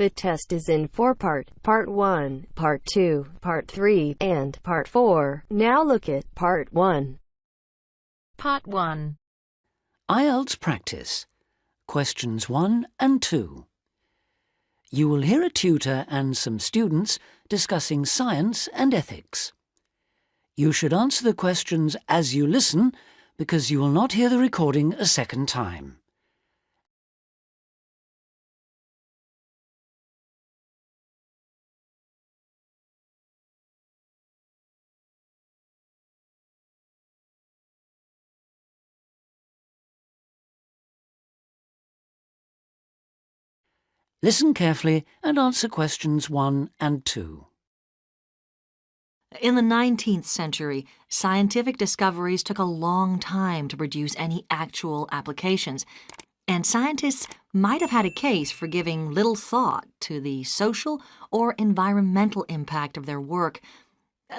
The test is in 4-part, Part 1, Part 2, Part 3, and Part 4. Now look at Part 1. Part 1. IELTS practice. Questions 1 and 2. You will hear a tutor and some students discussing science and ethics. You should answer the questions as you listen because you will not hear the recording a second time. Listen carefully and answer questions 1 and 2. In the 19th century, scientific discoveries took a long time to produce any actual applications, and scientists might have had a case for giving little thought to the social or environmental impact of their work.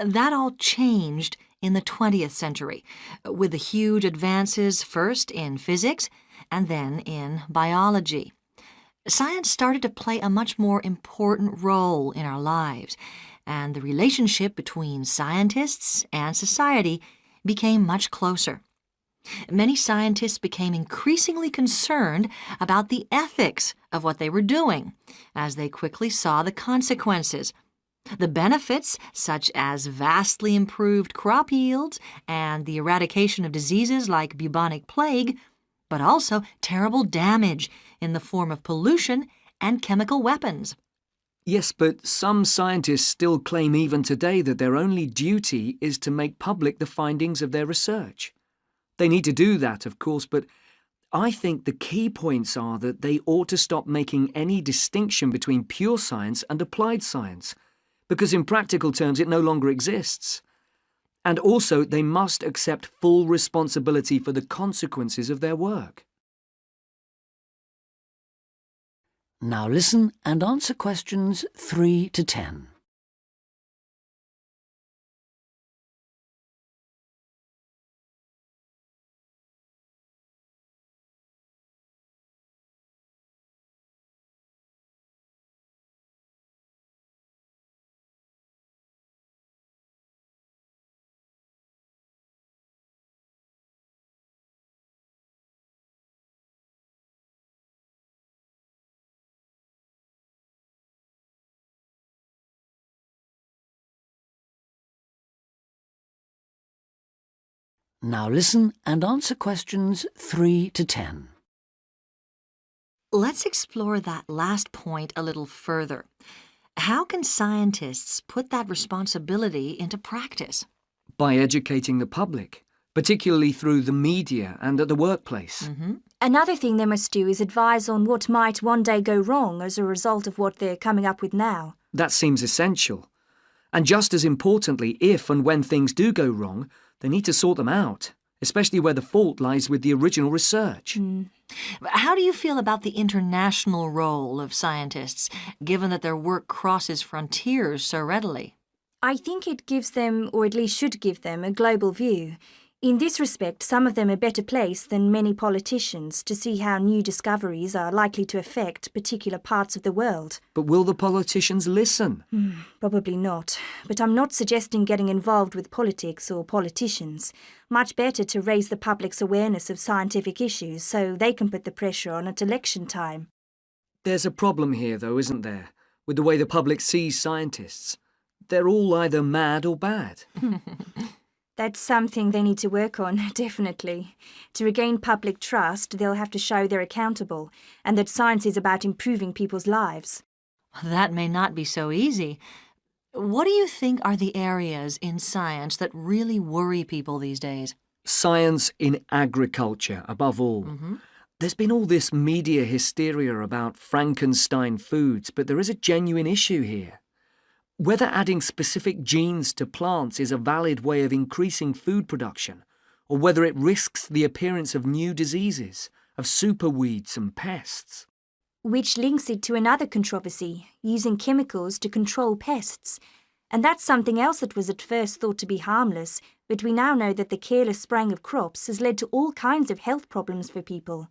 That all changed in the 20th century, with the huge advances first in physics and then in biology. Science started to play a much more important role in our lives, and the relationship between scientists and society became much closer. Many scientists became increasingly concerned about the ethics of what they were doing, as they quickly saw the consequences. The benefits, such as vastly improved crop yields and the eradication of diseases like bubonic plague, but also terrible damage in the form of pollution and chemical weapons. Yes, but some scientists still claim even today that their only duty is to make public the findings of their research. They need to do that, of course, but I think the key points are that they ought to stop making any distinction between pure science and applied science, because in practical terms it no longer exists. And also they must accept full responsibility for the consequences of their work. Now listen and answer questions 3 to 10. Now listen and answer questions 3 to 10. Let's explore that last point a little further. How can scientists put that responsibility into practice? By educating the public, particularly through the media and at the workplace. Another thing they must do is advise on what might one day go wrong as a result of what they're coming up with now. That seems essential. And just as importantly, if and when things do go wrong, they need to sort them out, especially where the fault lies with the original research. How do you feel about the international role of scientists, given that their work crosses frontiers so readily? I think it gives them, or at least should give them, a global view. In this respect, some of them are better placed than many politicians to see how new discoveries are likely to affect particular parts of the world. But will the politicians listen? Probably not. But I'm not suggesting getting involved with politics or politicians. Much better to raise the public's awareness of scientific issues so they can put the pressure on at election time. There's a problem here, though, isn't there, with the way the public sees scientists. They're all either mad or bad. That's something they need to work on, definitely. To regain public trust, they'll have to show they're accountable, and that science is about improving people's lives. That may not be so easy. What do you think are the areas in science that really worry people these days? Science in agriculture, above all. There's been all this media hysteria about Frankenstein foods, but there is a genuine issue here. Whether adding specific genes to plants is a valid way of increasing food production, or whether it risks the appearance of new diseases, of superweeds and pests. Which links it to another controversy, using chemicals to control pests. And that's something else that was at first thought to be harmless, but we now know that the careless spraying of crops has led to all kinds of health problems for people.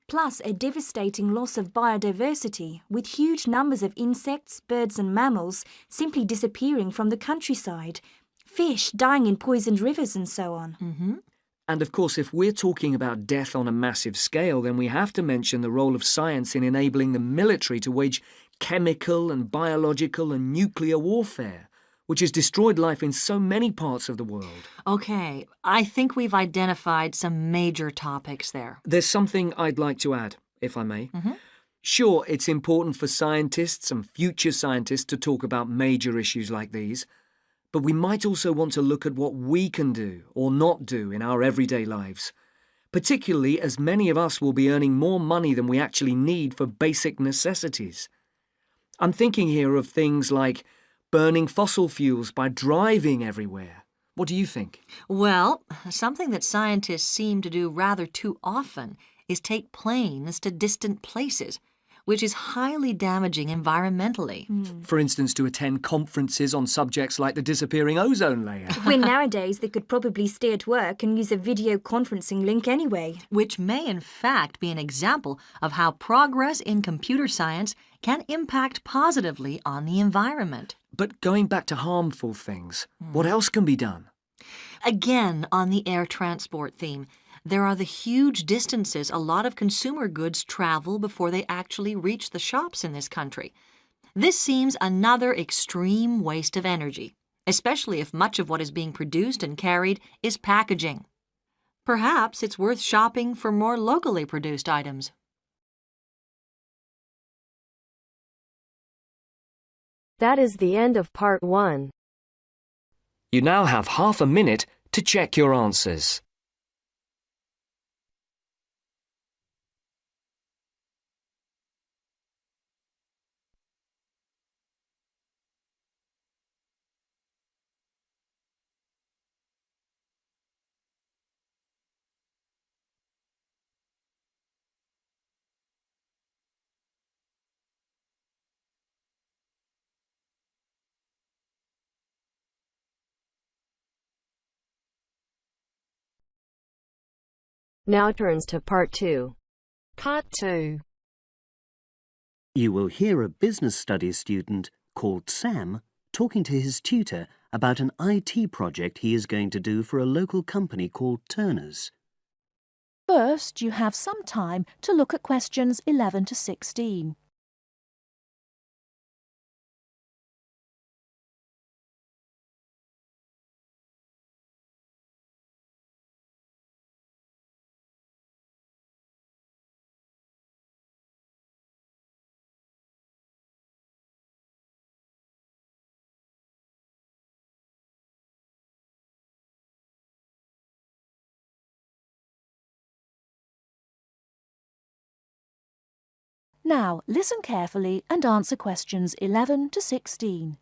plus a devastating loss of biodiversity, with huge numbers of insects, birds and mammals simply disappearing from the countryside, fish dying in poisoned rivers and so on. And of course, if we're talking about death on a massive scale, then we have to mention the role of science in enabling the military to wage chemical and biological and nuclear warfare, which has destroyed life in so many parts of the world. Okay, I think we've identified some major topics there. There's something I'd like to add, if I may. Sure, it's important for scientists and future scientists to talk about major issues like these, but we might also want to look at what we can do or not do in our everyday lives, particularly as many of us will be earning more money than we actually need for basic necessities. I'm thinking here of things like burning fossil fuels by driving everywhere. What do you think? Well, something that scientists seem to do rather too often is take planes to distant places, which is highly damaging environmentally. For instance, to attend conferences on subjects like the disappearing ozone layer. When nowadays they could probably stay at work and use a video conferencing link anyway. Which may in fact be an example of how progress in computer science can impact positively on the environment. But going back to harmful things, what else can be done? Again, on the air transport theme, there are the huge distances a lot of consumer goods travel before they actually reach the shops in this country. This seems another extreme waste of energy, especially if much of what is being produced and carried is packaging. Perhaps it's worth shopping for more locally produced items. That is the end of part 1. You now have half a minute to check your answers. Now turns to part 2. Part 2. You will hear a business studies student called Sam talking to his tutor about an IT project he is going to do for a local company called Turner's. First, you have some time to look at questions 11 to 16. Now, listen carefully and answer questions 11 to 16.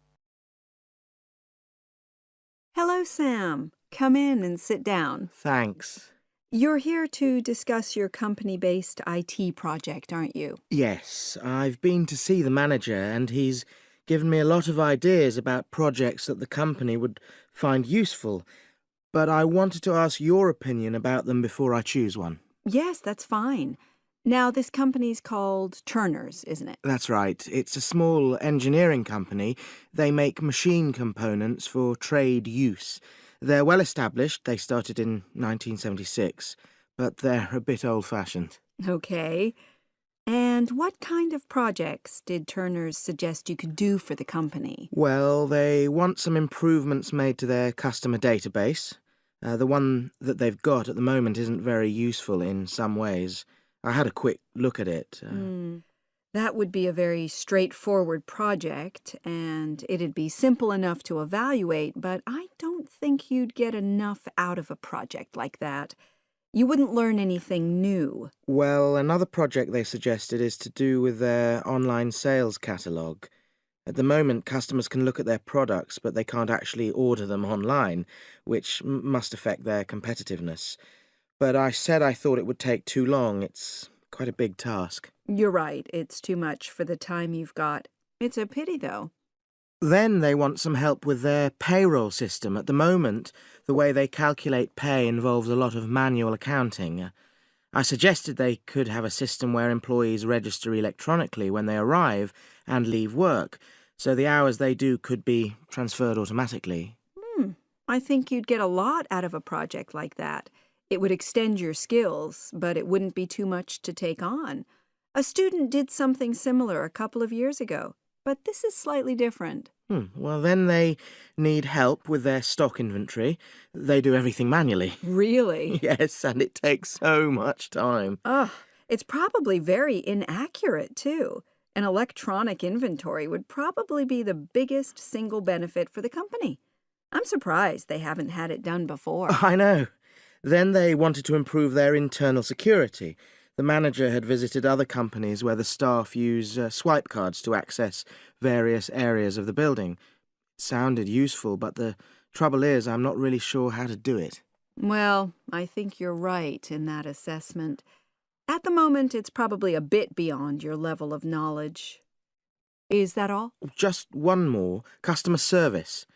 Hello, Sam. Come in and sit down. Thanks. You're here to discuss your company-based IT project, aren't you? Yes, I've been to see the manager and he's given me a lot of ideas about projects that the company would find useful, but I wanted to ask your opinion about them before I choose one. Yes, that's fine. Now, this company's called Turner's, isn't it? That's right. It's a small engineering company. They make machine components for trade use. They're well established. They started in 1976, but they're a bit old-fashioned. Okay. And what kind of projects did Turner's suggest you could do for the company? Well, they want some improvements made to their customer database. The one that they've got at the moment isn't very useful in some ways. I had a quick look at it. That would be a very straightforward project, and it'd be simple enough to evaluate, but I don't think you'd get enough out of a project like that. You wouldn't learn anything new. Well, another project they suggested is to do with their online sales catalogue. At the moment, customers can look at their products, but they can't actually order them online, which must affect their competitiveness. But I said I thought it would take too long. It's quite a big task. You're right. It's too much for the time you've got. It's a pity, though. Then they want some help with their payroll system. At the moment, the way they calculate pay involves a lot of manual accounting. I suggested they could have a system where employees register electronically when they arrive and leave work, so the hours they do could be transferred automatically. I think you'd get a lot out of a project like that. It would extend your skills, but it wouldn't be too much to take on. A student did something similar a couple of years ago, but this is slightly different. Well, then they need help with their stock inventory. They do everything manually. Really? Yes, and it takes so much time. Ugh, it's probably very inaccurate, too. An electronic inventory would probably be the biggest single benefit for the company. I'm surprised they haven't had it done before. I know. Then they wanted to improve their internal security. The manager had visited other companies where the staff use swipe cards to access various areas of the building. It sounded useful, but the trouble is I'm not really sure how to do it. Well, I think you're right in that assessment. At the moment, it's probably a bit beyond your level of knowledge. Is that all? Just one more. Customer service.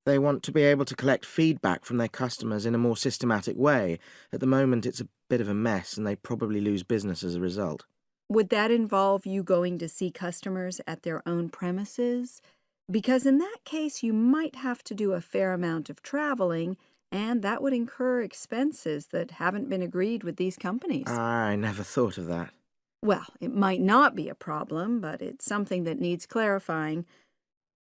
They want to be able to collect feedback from their customers in a more systematic way. At the moment, it's a bit of a mess, and they probably lose business as a result. Would that involve you going to see customers at their own premises? Because in that case, you might have to do a fair amount of traveling, and that would incur expenses that haven't been agreed with these companies. I never thought of that. Well, it might not be a problem, but it's something that needs clarifying.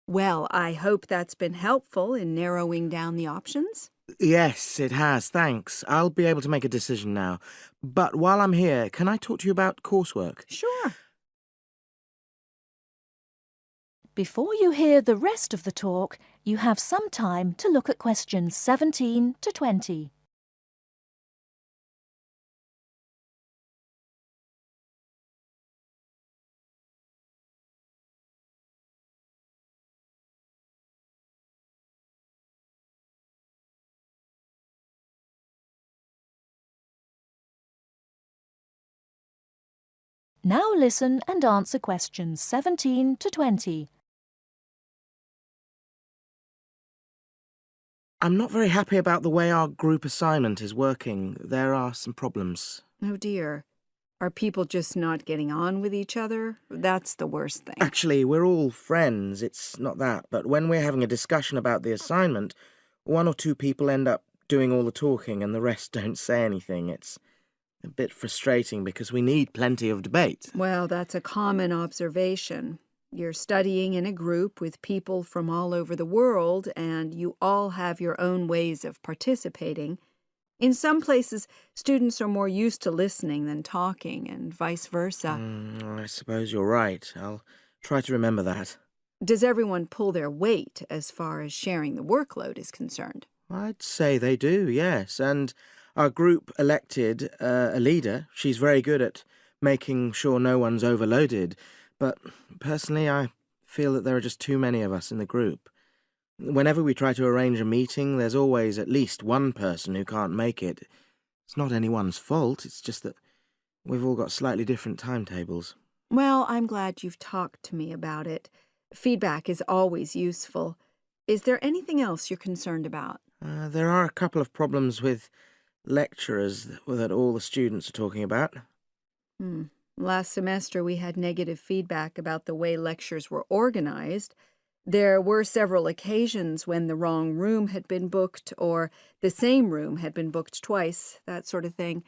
Well, I hope that's been helpful in narrowing down the options. Yes, it has, thanks. I'll be able to make a decision now. But while I'm here, can I talk to you about coursework? Sure. Before you hear the rest of the talk, you have some time to look at questions 17 to 20. Now listen and answer questions 17 to 20. I'm not very happy about the way our group assignment is working. There are some problems. Oh, dear. Are people just not getting on with each other? That's the worst thing. Actually, we're all friends, it's not that. But when we're having a discussion about the assignment, one or two people end up doing all the talking and the rest don't say anything. It's a bit frustrating because we need plenty of debate. Well, that's a common observation. You're studying in a group with people from all over the world, and you all have your own ways of participating. In some places, students are more used to listening than talking, and vice versa. I suppose you're right. I'll try to remember that. Does everyone pull their weight as far as sharing the workload is concerned? I'd say they do, yes. And our group elected a leader. She's very good at making sure no one's overloaded. But personally, I feel that there are just too many of us in the group. Whenever we try to arrange a meeting, there's always at least one person who can't make it. It's not anyone's fault, it's just that we've all got slightly different timetables. Well, I'm glad you've talked to me about it. Feedback is always useful. Is there anything else you're concerned about? There are a couple of problems with lecturers that all the students are talking about. Last semester we had negative feedback about the way lectures were organized. There were several occasions when the wrong room had been booked or the same room had been booked twice, that sort of thing.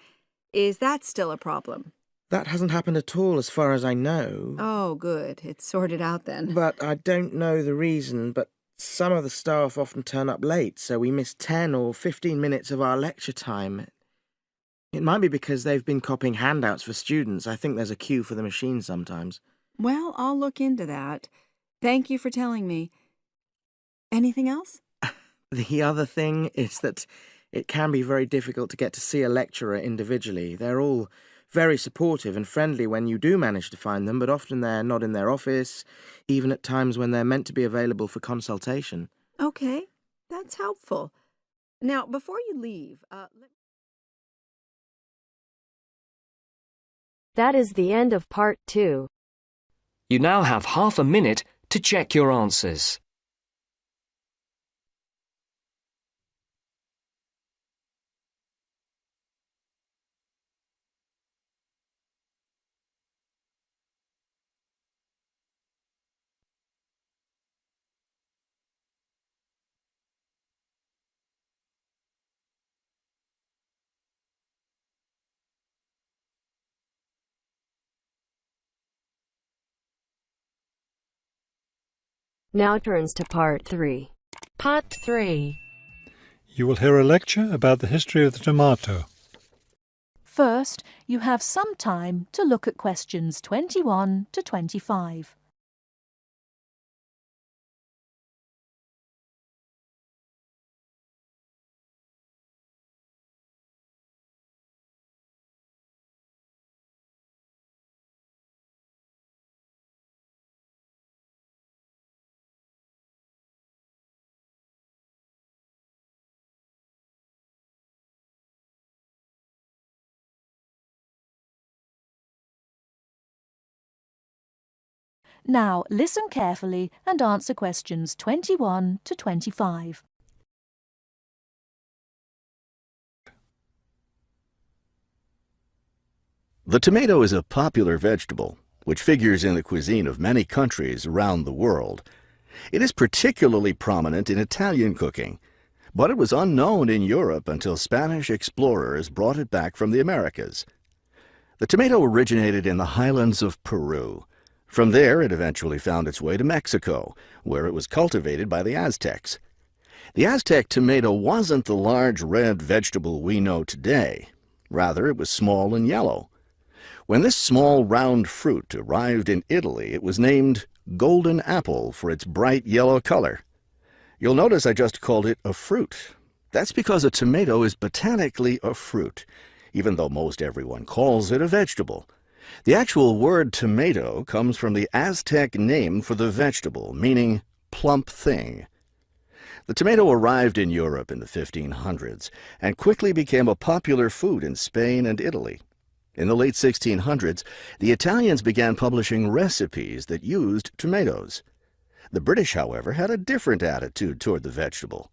Is that still a problem? That hasn't happened at all as far as I know. Oh, good. It's sorted out then. But I don't know the reason, but some of the staff often turn up late, so we miss 10 or 15 minutes of our lecture time. It might be because they've been copying handouts for students. I think there's a queue for the machine sometimes. Well, I'll look into that. Thank you for telling me. Anything else? The other thing is that it can be very difficult to get to see a lecturer individually. They're all very supportive and friendly when you do manage to find them, but often they're not in their office, even at times when they're meant to be available for consultation. Okay, that's helpful. Now, before you leave, That is the end of part 2. You now have half a minute to check your answers. Now turns to Part 3. Part 3. You will hear a lecture about the history of the tomato. First, you have some time to look at questions 21 to 25. Now listen carefully and answer questions 21 to 25. The tomato is a popular vegetable, which figures in the cuisine of many countries around the world. It is particularly prominent in Italian cooking, but it was unknown in Europe until Spanish explorers brought it back from the Americas. The tomato originated in the highlands of Peru. From there, it eventually found its way to Mexico, where it was cultivated by the Aztecs. The Aztec tomato wasn't the large red vegetable we know today. Rather, it was small and yellow. When this small round fruit arrived in Italy, it was named golden apple for its bright yellow color. You'll notice I just called it a fruit. That's because a tomato is botanically a fruit, even though most everyone calls it a vegetable. The actual word tomato comes from the Aztec name for the vegetable, meaning plump thing. The tomato arrived in Europe in the 1500s and quickly became a popular food in Spain and Italy. In the late 1600s, the Italians began publishing recipes that used tomatoes. The British, however, had a different attitude toward the vegetable.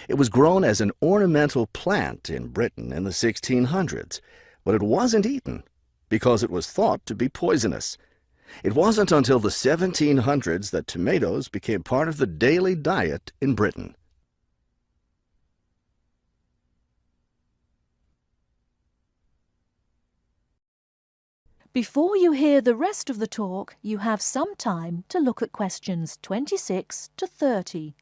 It was grown as an ornamental plant in Britain in the 1600s, but it wasn't eaten because it was thought to be poisonous. It wasn't until the 1700s that tomatoes became part of the daily diet in Britain. Before you hear the rest of the talk, you have some time to look at questions 26 to 30.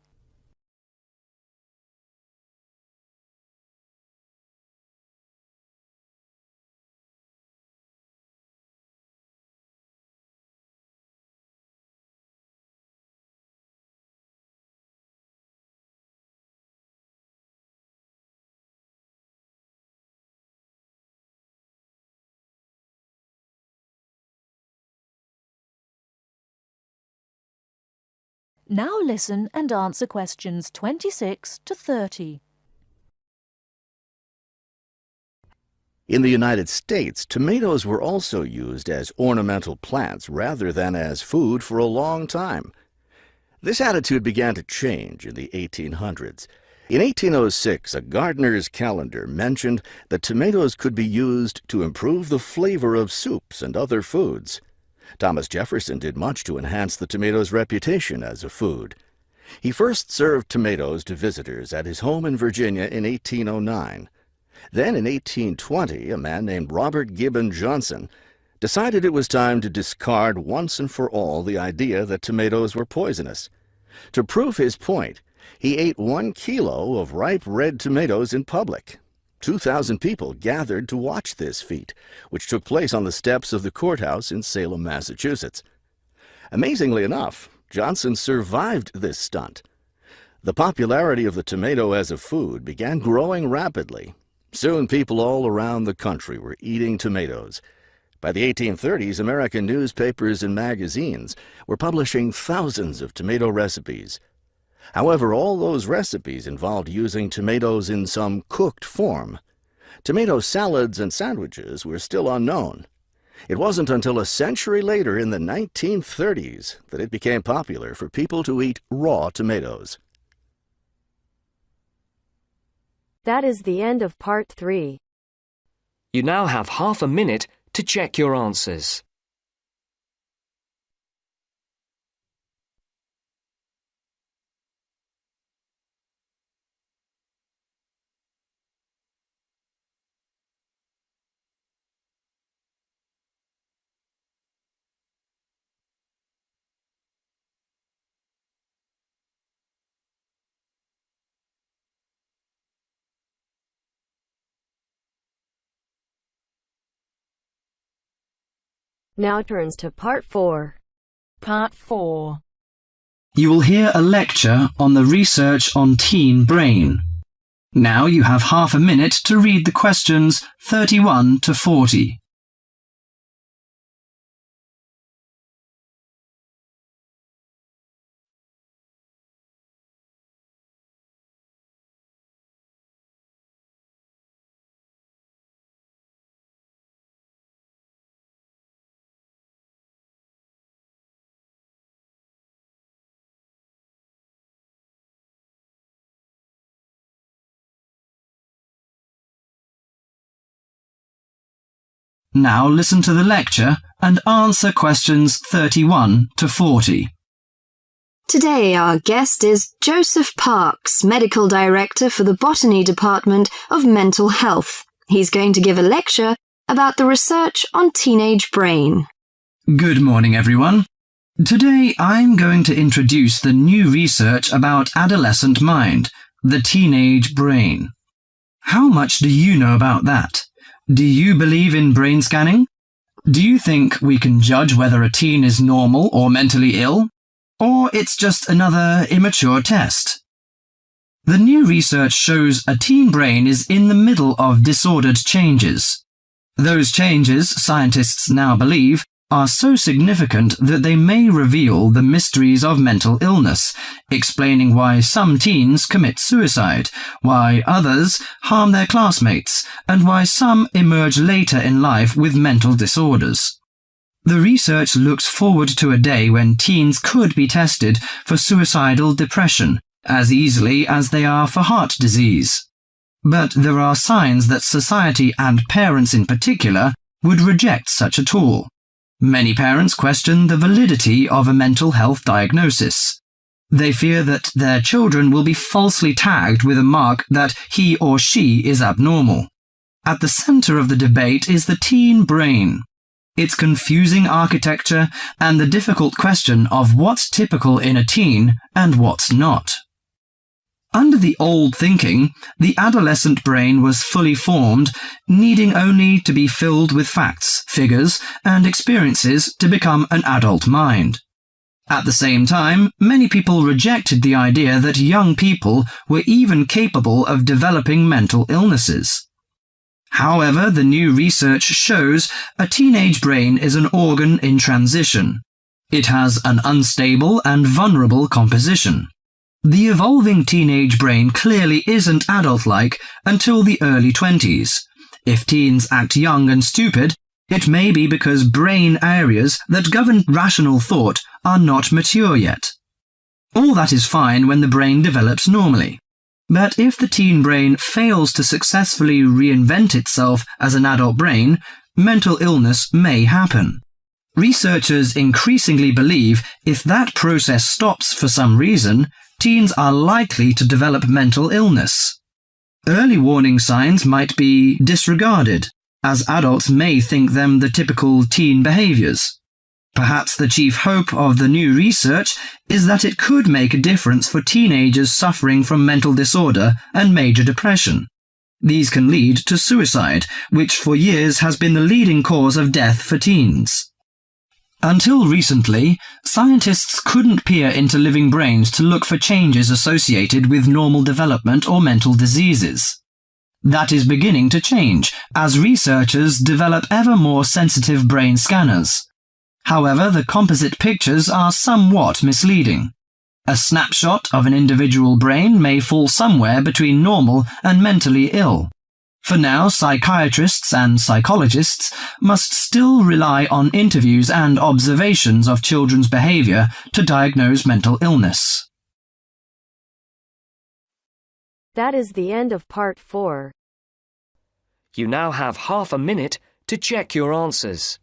Now listen and answer questions 26 to 30. In the United States, tomatoes were also used as ornamental plants rather than as food for a long time. This attitude began to change in the 1800s. In 1806, a gardener's calendar mentioned that tomatoes could be used to improve the flavor of soups and other foods. Thomas Jefferson did much to enhance the tomato's reputation as a food. He first served tomatoes to visitors at his home in Virginia in 1809. Then in 1820, a man named Robert Gibbon Johnson decided it was time to discard once and for all the idea that tomatoes were poisonous. To prove his point, he ate 1 kilo of ripe red tomatoes in public. 2,000 people gathered to watch this feat, which took place on the steps of the courthouse in Salem, Massachusetts. Amazingly enough, Johnson survived this stunt. The popularity of the tomato as a food began growing rapidly. Soon people all around the country were eating tomatoes. By the 1830s, American newspapers and magazines were publishing thousands of tomato recipes. However, all those recipes involved using tomatoes in some cooked form. Tomato salads and sandwiches were still unknown. It wasn't until a century later, in the 1930s, that it became popular for people to eat raw tomatoes. That is the end of Part 3. You now have half a minute to check your answers. Now turns to Part 4. Part 4. You will hear a lecture on the research on teen brain. Now you have half a minute to read the questions 31 to 40. Now listen to the lecture and answer questions 31 to 40. Today our guest is Joseph Parks, Medical Director for the Botany Department of Mental Health. He's going to give a lecture about the research on teenage brain. Good morning, everyone. Today I'm going to introduce the new research about adolescent mind, the teenage brain. How much do you know about that? Do you believe in brain scanning? Do you think we can judge whether a teen is normal or mentally ill? Or it's just another immature test? The new research shows a teen brain is in the middle of disordered changes. Those changes, scientists now believe, are so significant that they may reveal the mysteries of mental illness, explaining why some teens commit suicide, why others harm their classmates, and why some emerge later in life with mental disorders. The research looks forward to a day when teens could be tested for suicidal depression as easily as they are for heart disease. But there are signs that society and parents in particular would reject such a tool. Many parents question the validity of a mental health diagnosis. They fear that their children will be falsely tagged with a mark that he or she is abnormal. At the center of the debate is the teen brain, its confusing architecture and the difficult question of what's typical in a teen and what's not. Under the old thinking, the adolescent brain was fully formed, needing only to be filled with facts, figures, and experiences to become an adult mind. At the same time, many people rejected the idea that young people were even capable of developing mental illnesses. However, the new research shows a teenage brain is an organ in transition. It has an unstable and vulnerable composition. The evolving teenage brain clearly isn't adult-like until the early 20s. If teens act young and stupid, it may be because brain areas that govern rational thought are not mature yet. All that is fine when the brain develops normally. But if the teen brain fails to successfully reinvent itself as an adult brain, mental illness may happen. Researchers increasingly believe if that process stops for some reason, teens are likely to develop mental illness. Early warning signs might be disregarded, as adults may think them the typical teen behaviors. Perhaps the chief hope of the new research is that it could make a difference for teenagers suffering from mental disorder and major depression. These can lead to suicide, which for years has been the leading cause of death for teens. Until recently, scientists couldn't peer into living brains to look for changes associated with normal development or mental diseases. That is beginning to change as researchers develop ever more sensitive brain scanners. However, the composite pictures are somewhat misleading. A snapshot of an individual brain may fall somewhere between normal and mentally ill. For now, psychiatrists and psychologists must still rely on interviews and observations of children's behavior to diagnose mental illness. That is the end of Part 4. You now have half a minute to check your answers.